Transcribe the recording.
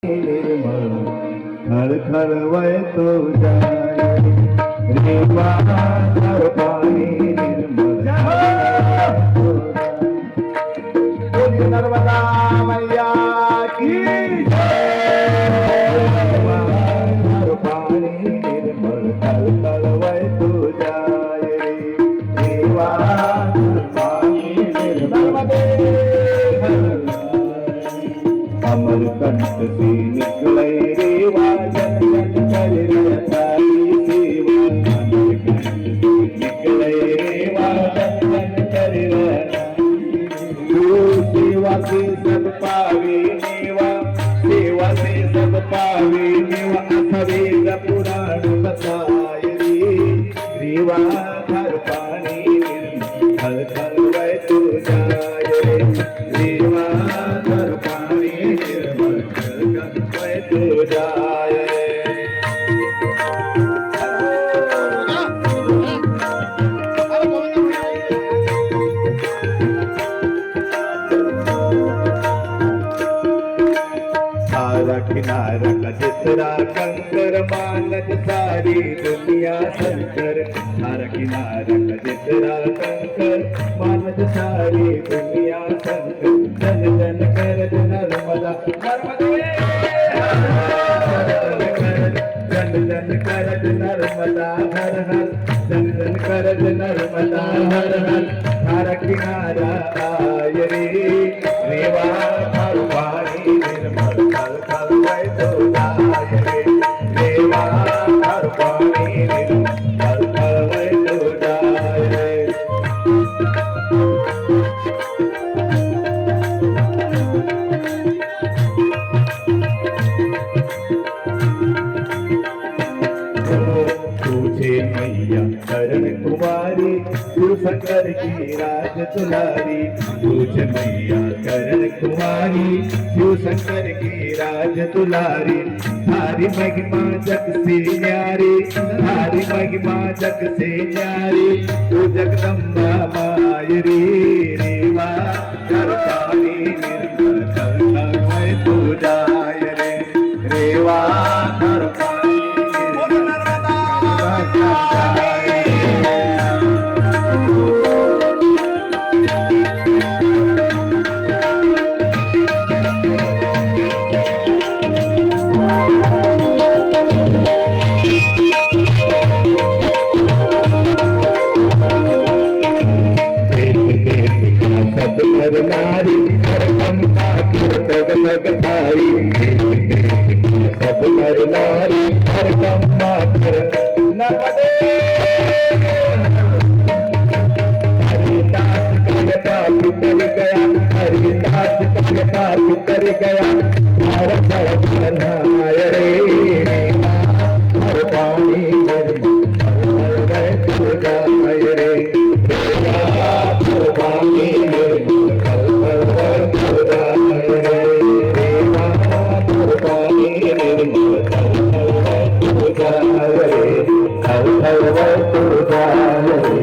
निर्मळ खळखळ वळतो जाय रे वाहणार पाणी निर्मळ बोल नर्मदा मैया की वाहणार पाणी निर्मळ खळखळ वळतो जाय रे वाहणार पाणी निर्मळ अमरकंठ से निकले रे वाजन जन करे सारी सेवा अमरकंठ से निकले रे वाजन जन करे सेवा से सब पावे नेवा सेवा से सब पावे नेवा अथवेद पुराण बताय रेवा घर पानी खल खल वै तू जाय रेवा घर पानी किनारा का जिसरा कंकर मानत सारी दुनिया शंकर सारा किनारा का जिसरा कंकर मानत सारी दुनिया शंकर जन जन कर नर्मदा जन जन कर नर्मदा हर हर जन जन कर नर्मदा हर हर सारा किनारा आय रे रेवा हर पानी निर्मल खल खल वै तो जाय रे रेवा हर पानी निर्मल खल खल वै तो जाय रे मैया करण कुमारी शिव शंकर की राज दुलारी तुझ मैया करण कुमारी शिव शंकर की राज दुलारी थारी महिमा जग से न्यारी थारी महिमा जग से न्यारी तू जगदम्बा माय रे रेवा कर पानी निर्मल खल वै तू जाय रे रेवा कर पानी नारी हर कंपा कीर्तक भाई सब नर नारी हर कंपा नर्मदे हरिदास कलता उतर गया हरिदास कलता उतर गया भारत बनाय रे हर पानी हर तू जाय रे हर पानी Hare